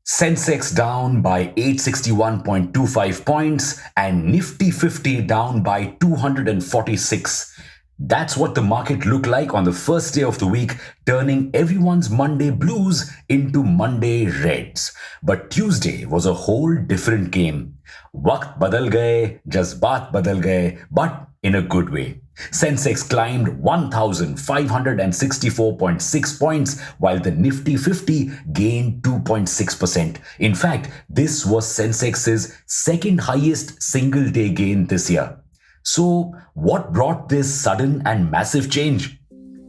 Sensex down by 861.25 points and Nifty 50 down by 246. That's what the market looked like on the first day of the week, turning everyone's Monday blues into Monday reds. But Tuesday was a whole different game. Waqt badal gaye, jazbaat badal gaye, but in a good way. Sensex climbed 1,564.6 points, while the Nifty 50 gained 2.6%. In fact, this was Sensex's second highest single day gain this year. So, what brought this sudden and massive change?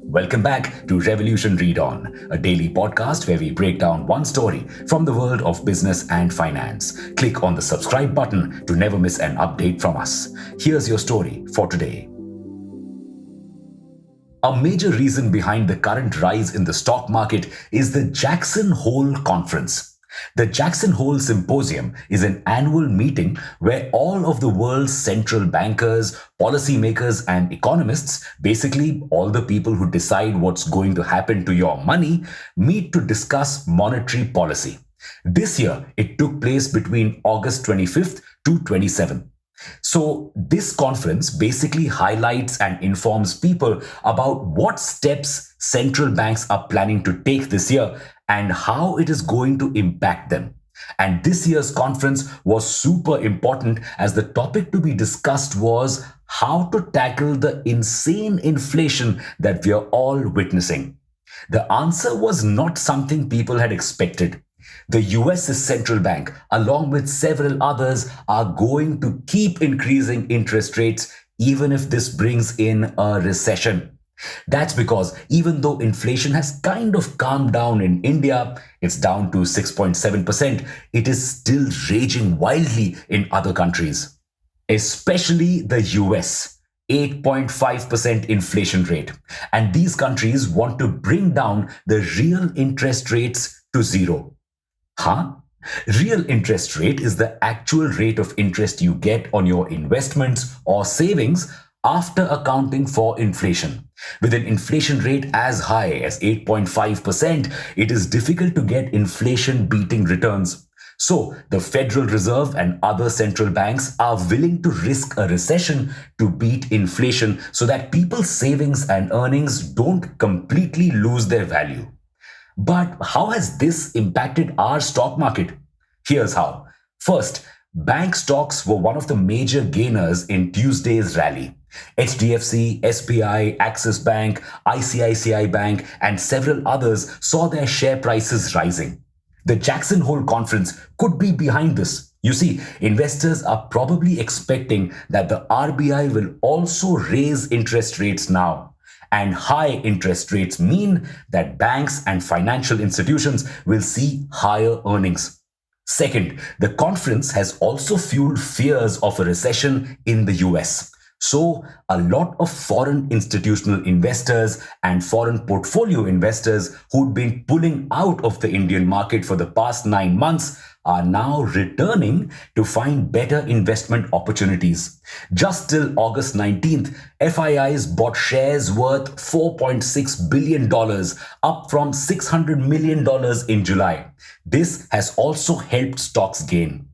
Welcome back to Revolution ReadOn, a daily podcast where we break down one story from the world of business and finance. Click on the subscribe button to never miss an update from us. Here's your story for today. A major reason behind the current rise in the stock market is the Jackson Hole Conference. The Jackson Hole Symposium is an annual meeting where all of the world's central bankers, policymakers, and economists, basically all the people who decide what's going to happen to your money, meet to discuss monetary policy. This year, it took place between August 25th to 27th. So, this conference basically highlights and informs people about what steps central banks are planning to take this year and how it is going to impact them. And this year's conference was super important as the topic to be discussed was how to tackle the insane inflation that we are all witnessing. The answer was not something people had expected. The US's central bank, along with several others, are going to keep increasing interest rates even if this brings in a recession. That's because even though inflation has kind of calmed down in India, it's down to 6.7%, it is still raging wildly in other countries, especially the US. 8.5% inflation rate. And these countries want to bring down the real interest rates to zero. Huh? Real interest rate is the actual rate of interest you get on your investments or savings after accounting for inflation. With an inflation rate as high as 8.5%, it is difficult to get inflation-beating returns. So, the Federal Reserve and other central banks are willing to risk a recession to beat inflation so that people's savings and earnings don't completely lose their value. But how has this impacted our stock market? Here's how. First, bank stocks were one of the major gainers in Tuesday's rally. HDFC, SBI, Axis Bank, ICICI Bank, and several others saw their share prices rising. The Jackson Hole Conference could be behind this. You see, investors are probably expecting that the RBI will also raise interest rates now. And high interest rates mean that banks and financial institutions will see higher earnings. Second, the conference has also fueled fears of a recession in the US. So, a lot of foreign institutional investors and foreign portfolio investors who'd been pulling out of the Indian market for the past 9 months are now returning to find better investment opportunities. Just till August 19th, FIIs bought shares worth $4.6 billion, up from $600 million in July. This has also helped stocks gain.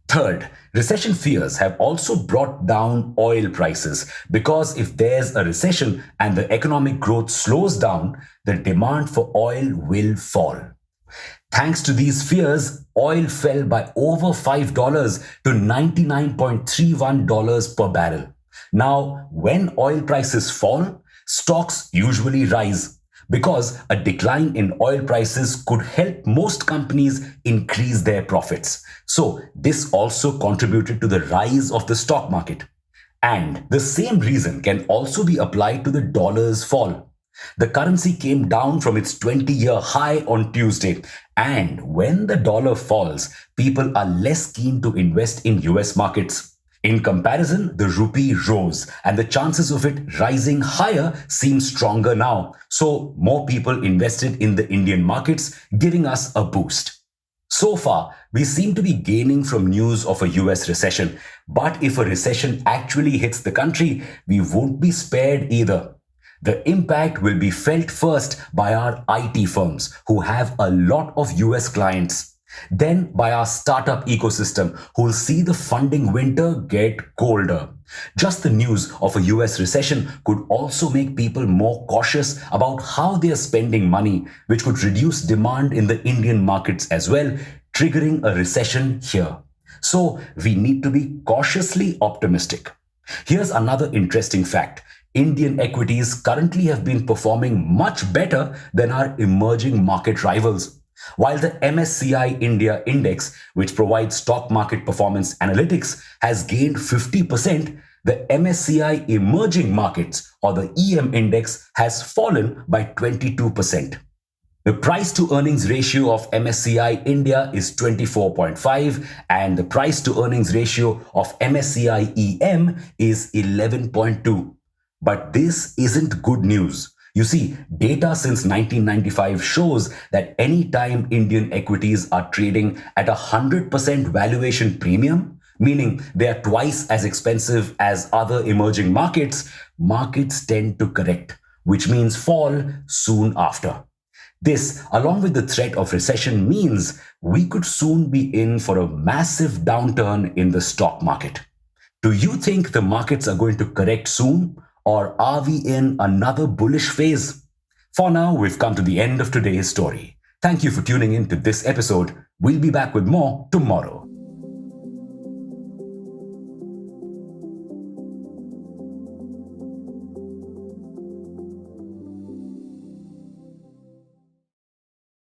Third, recession fears have also brought down oil prices because if there's a recession and the economic growth slows down, the demand for oil will fall. Thanks to these fears, oil fell by over $5 to $99.31 per barrel. Now, when oil prices fall, stocks usually rise because a decline in oil prices could help most companies increase their profits. So, this also contributed to the rise of the stock market. And the same reason can also be applied to the dollar's fall. The currency came down from its 20-year high on Tuesday, and when the dollar falls, people are less keen to invest in US markets. In comparison, the rupee rose, and the chances of it rising higher seem stronger now. So, more people invested in the Indian markets, giving us a boost. So far, we seem to be gaining from news of a US recession, but if a recession actually hits the country, we won't be spared either. The impact will be felt first by our IT firms who have a lot of US clients. then by our startup ecosystem, who'll see the funding winter get colder. Just the news of a US recession could also make people more cautious about how they are spending money, which could reduce demand in the Indian markets as well, triggering a recession here. So we need to be cautiously optimistic. Here's another interesting fact. Indian equities currently have been performing much better than our emerging market rivals. While the MSCI India Index, which provides stock market performance analytics, has gained 50%, the MSCI Emerging Markets, or the EM Index, has fallen by 22%. The price to earnings ratio of MSCI India is 24.5 and the price to earnings ratio of MSCI EM is 11.2. But this isn't good news. You see, data since 1995 shows that anytime Indian equities are trading at a 100% valuation premium, meaning they are twice as expensive as other emerging markets, markets tend to correct, which means fall soon after. This, along with the threat of recession, means we could soon be in for a massive downturn in the stock market. Do you think the markets are going to correct soon, or are we in another bullish phase? For now, we've come to the end of today's story. Thank you for tuning in to this episode. We'll be back with more tomorrow.